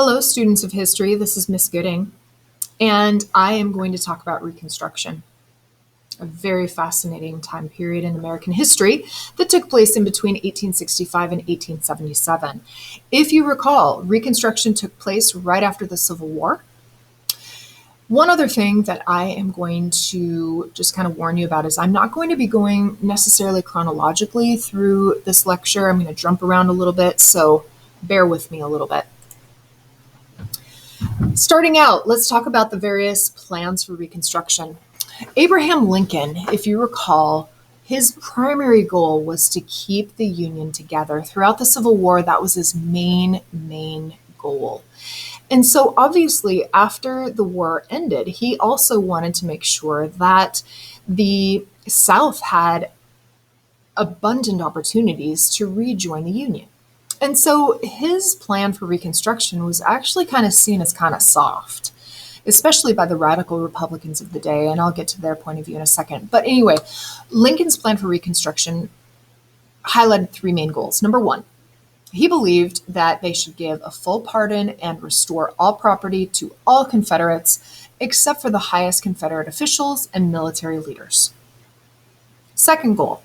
Hello, students of history. This is Miss Gooding, and I am going to talk about Reconstruction, a very fascinating time period in American history that took place in between 1865 and 1877. If you recall, Reconstruction took place right after the Civil War. One other thing that I am going to just kind of warn you about is I'm not going to be going necessarily chronologically through this lecture. I'm going to jump around a little bit, so bear with me a little bit. Starting out, let's talk about the various plans for Reconstruction. Abraham Lincoln, if you recall, his primary goal was to keep the Union together. Throughout the Civil War, that was his main goal. And so obviously, after the war ended, he also wanted to make sure that the South had abundant opportunities to rejoin the Union. And so his plan for Reconstruction was actually kind of seen as kind of soft, especially by the radical Republicans of the day, and I'll get to their point of view in a second. But anyway, Lincoln's plan for Reconstruction highlighted three main goals. Number one, he believed that they should give a full pardon and restore all property to all Confederates, except for the highest Confederate officials and military leaders. Second goal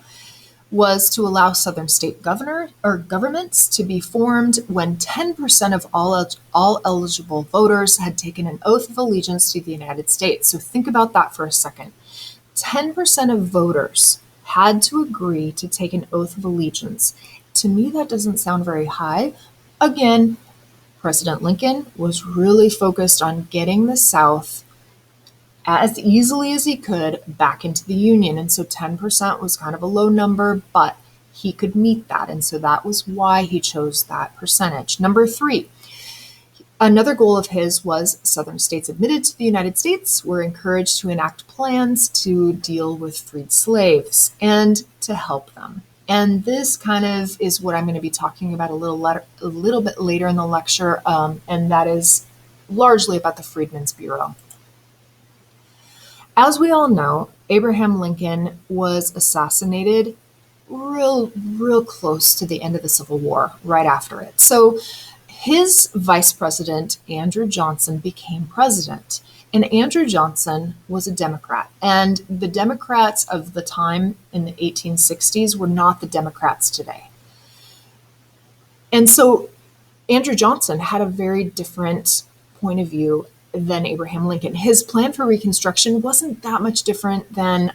was to allow Southern state governments to be formed when 10% of all eligible voters had taken an oath of allegiance to the United States. So think about that for a second. 10% of voters had to agree to take an oath of allegiance. To me, that doesn't sound very high. Again, President Lincoln was really focused on getting the South as easily as he could back into the Union. And so 10% was kind of a low number, but he could meet that. And so that was why he chose that percentage. Number three, another goal of his was Southern states admitted to the United States were encouraged to enact plans to deal with freed slaves and to help them. And this kind of is what I'm going to be talking about a little bit later in the lecture, and that is largely about the Freedmen's Bureau. As we all know, Abraham Lincoln was assassinated real close to the end of the Civil War, right after it. So his vice president, Andrew Johnson, became president. And Andrew Johnson was a Democrat. And the Democrats of the time in the 1860s were not the Democrats today. And so Andrew Johnson had a very different point of view than Abraham Lincoln. His plan for Reconstruction wasn't that much different than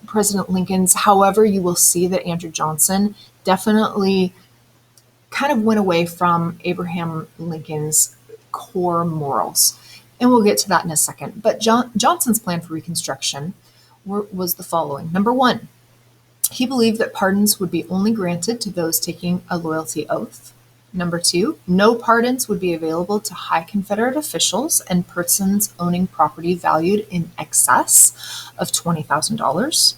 President Lincoln's. However, you will see that Andrew Johnson definitely kind of went away from Abraham Lincoln's core morals. And we'll get to that in a second. But Johnson's plan for Reconstruction was the following. Number one, he believed that pardons would be only granted to those taking a loyalty oath. Number two, no pardons would be available to high Confederate officials and persons owning property valued in excess of $20,000.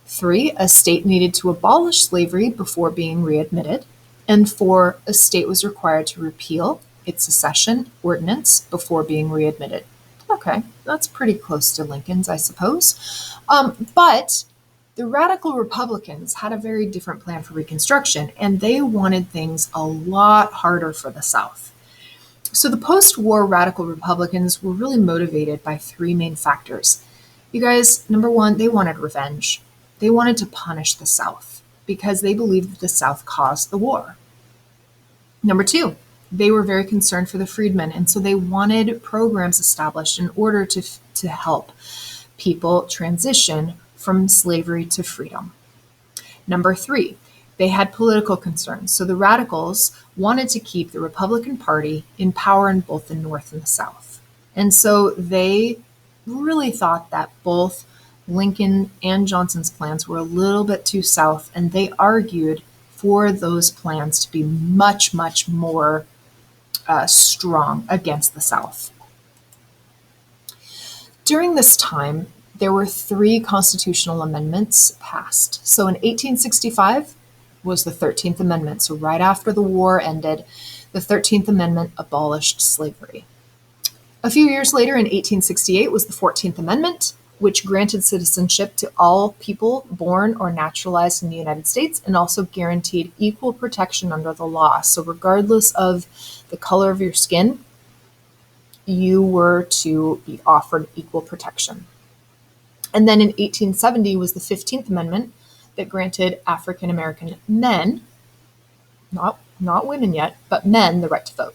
Three, a state needed to abolish slavery before being readmitted. And four, a state was required to repeal its secession ordinance before being readmitted. Okay, that's pretty close to Lincoln's, I suppose. But the radical Republicans had a very different plan for Reconstruction, and they wanted things a lot harder for the South. So the post-war radical Republicans were really motivated by three main factors. You guys, number one, they wanted revenge. They wanted to punish the South because they believed that the South caused the war. Number two, they were very concerned for the freedmen, and so they wanted programs established in order to help people transition from slavery to freedom. Number three, they had political concerns. So the radicals wanted to keep the Republican Party in power in both the North and the South. And so they really thought that both Lincoln and Johnson's plans were a little bit too South, and they argued for those plans to be much more strong against the South. During this time, there were three constitutional amendments passed. So in 1865 was the 13th Amendment. So right after the war ended, the 13th Amendment abolished slavery. A few years later, in 1868, was the 14th Amendment, which granted citizenship to all people born or naturalized in the United States and also guaranteed equal protection under the law. So regardless of the color of your skin, you were to be offered equal protection. And then in 1870 was the 15th Amendment that granted African American men, not women yet, but men, the right to vote.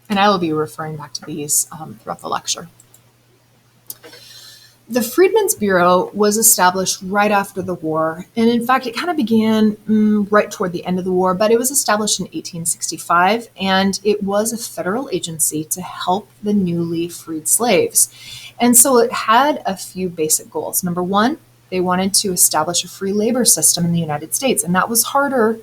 And I will be referring back to these throughout the lecture. The Freedmen's Bureau was established right after the war, and in fact, it kind of began right toward the end of the war, but it was established in 1865, and it was a federal agency to help the newly freed slaves. And so it had a few basic goals. Number one, they wanted to establish a free labor system in the United States, and that was harder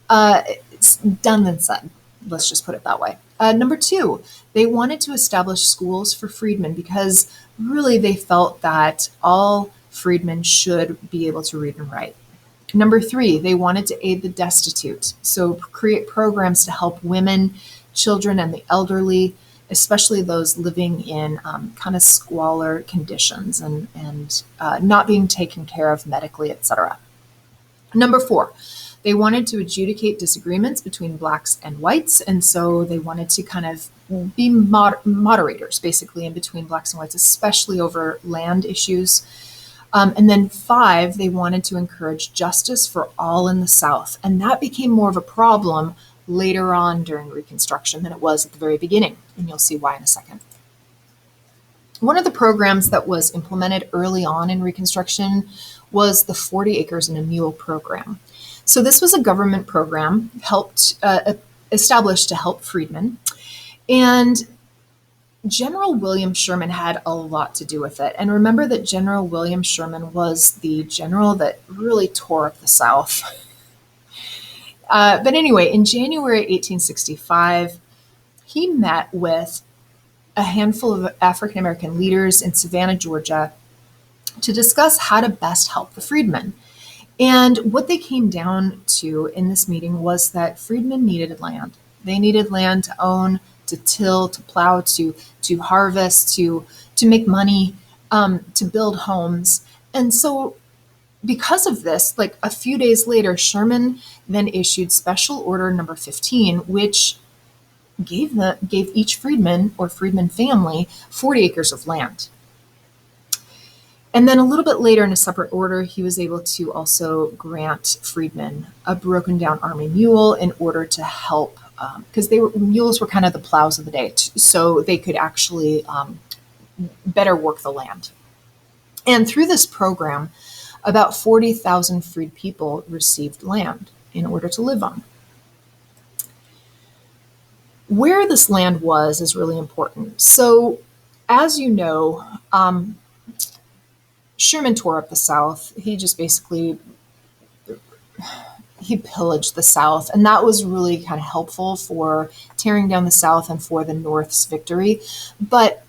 done than said. Let's just put it that way. Number two, they wanted to establish schools for freedmen because really they felt that all freedmen should be able to read and write. Number three, they wanted to aid the destitute, so create programs to help women, children, and the elderly, especially those living in kind of squalor conditions and not being taken care of medically, etc. Number four, they wanted to adjudicate disagreements between blacks and whites, and so they wanted to kind of be moderators, basically, in between blacks and whites, especially over land issues. And then five, they wanted to encourage justice for all in the South, and that became more of a problem later on during Reconstruction than it was at the very beginning, and you'll see why in a second. One of the programs that was implemented early on in Reconstruction was the 40 Acres and a Mule program. So this was a government program established to help freedmen, and General William Sherman had a lot to do with it. And remember that General William Sherman was the general that really tore up the South. But anyway, in January 1865, he met with a handful of African American leaders in Savannah, Georgia, to discuss how to best help the freedmen. And what they came down to in this meeting was that freedmen needed land. They needed land to own, to till, to plow, to harvest, to make money, to build homes. And so because of this, like a few days later, Sherman then issued Special Order Number 15, which gave each freedman or freedman family 40 acres of land. And then a little bit later in a separate order, he was able to also grant freedmen a broken down army mule in order to help, because mules were kind of the plows of the day, so they could actually better work the land. And through this program, about 40,000 freed people received land in order to live on. Where this land was is really important. So, as you know, Sherman tore up the South. He just basically, he pillaged the South, and that was really kind of helpful for tearing down the South and for the North's victory. But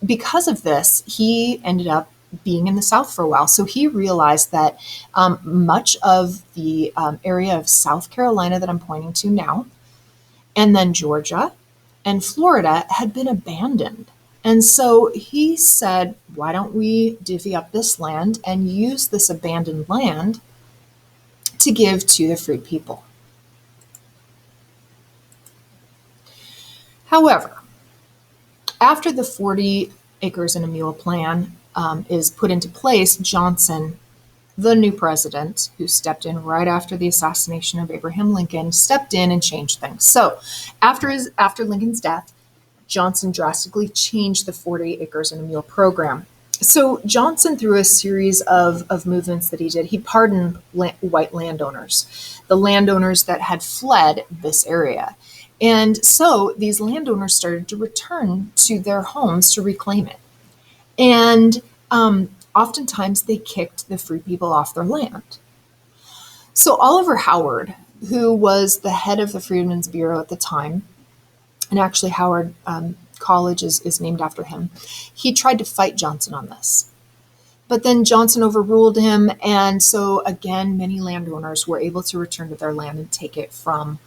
because of this, he ended up being in the South for a while. So he realized that much of the area of South Carolina that I'm pointing to now, and then Georgia and Florida had been abandoned. And so he said, why don't we divvy up this land and use this abandoned land to give to the freed people? However, after the 40 Acres and a Mule plan is put into place, Johnson, the new president, who stepped in right after the assassination of Abraham Lincoln, stepped in and changed things. So after Lincoln's death, Johnson drastically changed the 40 Acres and a Mule program. So Johnson, through a series of movements that he did, he pardoned white landowners, the landowners that had fled this area. And so these landowners started to return to their homes to reclaim it. And oftentimes they kicked the free people off their land. So Oliver Howard, who was the head of the Freedmen's Bureau at the time, and actually Howard College is named after him, he tried to fight Johnson on this. But then Johnson overruled him, and so again, many landowners were able to return to their land and take it from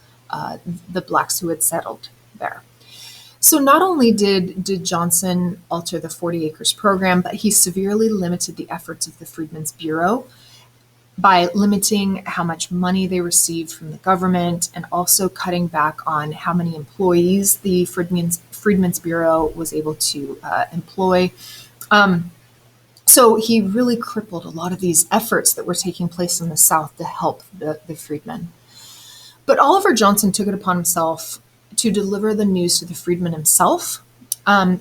the blacks who had settled there. So not only did Johnson alter the 40 acres program, but he severely limited the efforts of the Freedmen's Bureau by limiting how much money they received from the government and also cutting back on how many employees the Freedmen's Bureau was able to employ. Um, so he really crippled a lot of these efforts that were taking place in the South to help the freedmen. But Oliver Johnson took it upon himself to deliver the news to the freedman himself.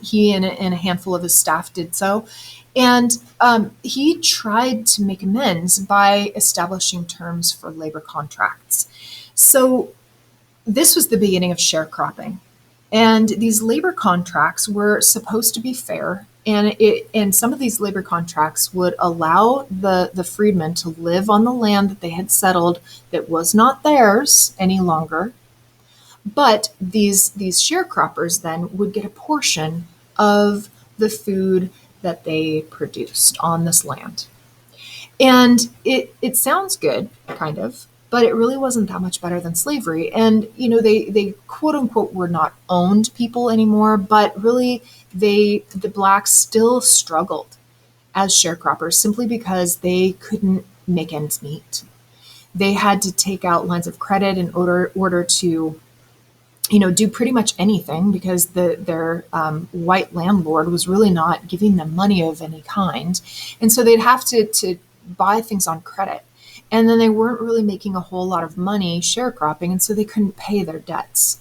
He and a handful of his staff did so. And he tried to make amends by establishing terms for labor contracts. So this was the beginning of sharecropping. And these labor contracts were supposed to be fair. And some of these labor contracts would allow the freedmen to live on the land that they had settled that was not theirs any longer. But these sharecroppers then would get a portion of the food that they produced on this land. And it sounds good, kind of, but it really wasn't that much better than slavery. And, they quote unquote were not owned people anymore, but really the blacks still struggled as sharecroppers simply because they couldn't make ends meet. They had to take out lines of credit in order to do pretty much anything because their white landlord was really not giving them money of any kind. And so they'd have to buy things on credit. And then they weren't really making a whole lot of money sharecropping, and so they couldn't pay their debts.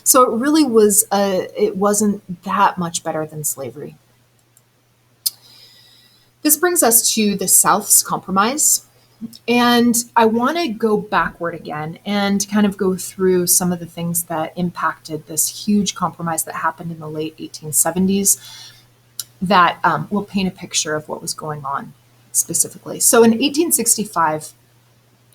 So it really it wasn't that much better than slavery. This brings us to the South's compromise. And I want to go backward again and kind of go through some of the things that impacted this huge compromise that happened in the late 1870s that will paint a picture of what was going on specifically. So in 1865,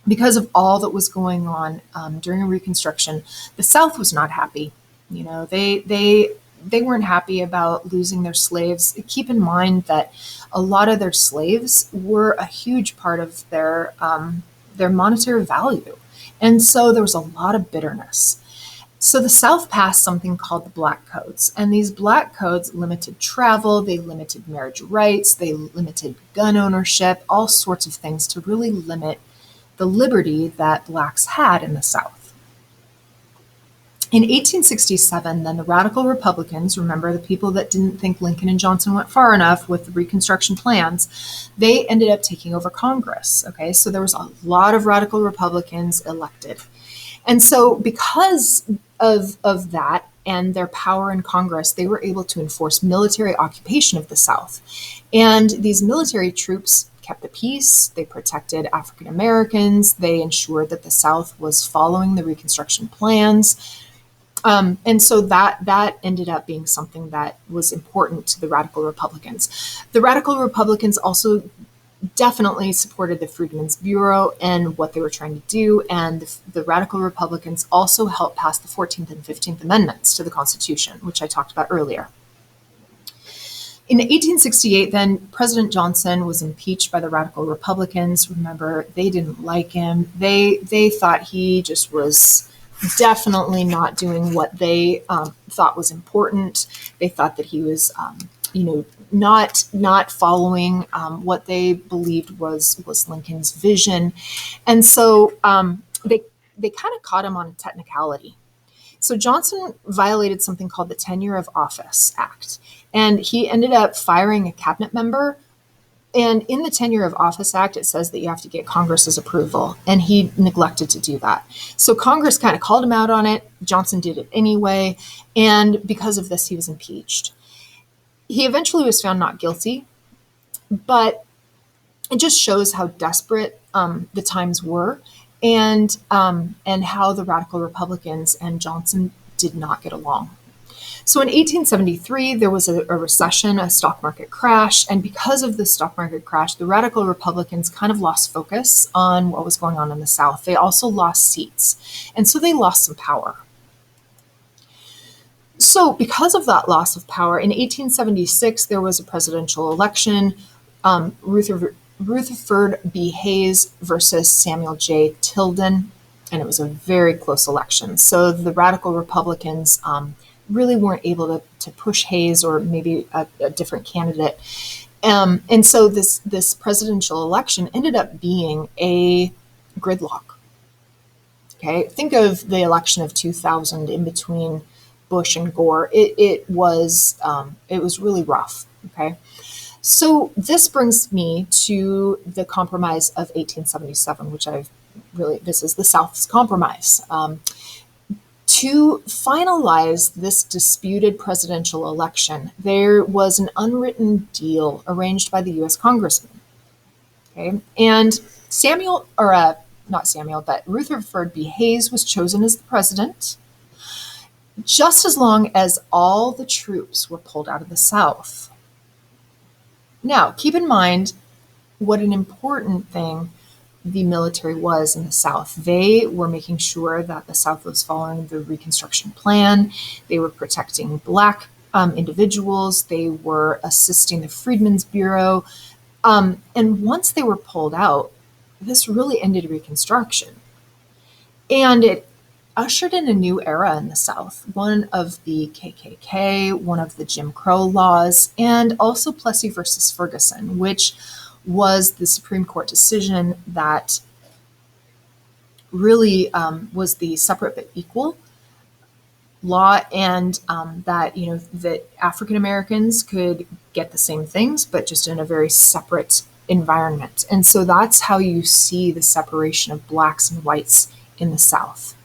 because of all that was going on during Reconstruction, the South was not happy. They weren't happy about losing their slaves. Keep in mind that a lot of their slaves were a huge part of their monetary value. And so there was a lot of bitterness. So the South passed something called the Black Codes. And these Black Codes limited travel, they limited marriage rights, they limited gun ownership, all sorts of things to really limit the liberty that blacks had in the South. In 1867, then the radical Republicans, remember the people that didn't think Lincoln and Johnson went far enough with the Reconstruction plans, they ended up taking over Congress. Okay, so there was a lot of radical Republicans elected. And so because of that and their power in Congress, they were able to enforce military occupation of the South. And these military troops kept the peace, they protected African Americans, they ensured that the South was following the Reconstruction plans. And so that ended up being something that was important to the radical Republicans. The radical Republicans also definitely supported the Freedmen's Bureau and what they were trying to do, and the radical Republicans also helped pass the 14th and 15th Amendments to the Constitution, which I talked about earlier. In 1868, then, President Johnson was impeached by the radical Republicans. Remember, they didn't like him. They thought he just was definitely not doing what they thought was important. They thought that he was, not following what they believed was Lincoln's vision, and so they kind of caught him on a technicality. So Johnson violated something called the Tenure of Office Act, and he ended up firing a cabinet member. And in the Tenure of Office Act, it says that you have to get Congress's approval, and he neglected to do that. So Congress kind of called him out on it. Johnson did it anyway, and because of this, he was impeached. He eventually was found not guilty, but it just shows how desperate the times were, and how the radical Republicans and Johnson did not get along. So in 1873, there was a recession, a stock market crash, and because of the stock market crash, the radical Republicans kind of lost focus on what was going on in the South. They also lost seats, and so they lost some power. So because of that loss of power, in 1876, there was a presidential election, Rutherford B. Hayes versus Samuel J. Tilden. and it was a very close election. So the radical Republicans really weren't able to push Hayes or maybe a different candidate. And so this presidential election ended up being a gridlock. Okay, think of the election of 2000 in between Bush and Gore. It was really rough. Okay, so this brings me to the Compromise of 1877, which this is the South's Compromise. To finalize this disputed presidential election, there was an unwritten deal arranged by the U.S. congressmen. Okay, and not Samuel, but Rutherford B. Hayes was chosen as the president, just as long as all the troops were pulled out of the South. Now, keep in mind what an important thing the military was in the South. They were making sure that the South was following the Reconstruction plan. They were protecting Black individuals. They were assisting the Freedmen's Bureau. And once they were pulled out, this really ended Reconstruction. And it ushered in a new era in the South, one of the KKK, one of the Jim Crow laws, and also Plessy versus Ferguson, which was the Supreme Court decision that really was the separate but equal law, and that African Americans could get the same things, but just in a very separate environment. And so that's how you see the separation of Blacks and whites in the South.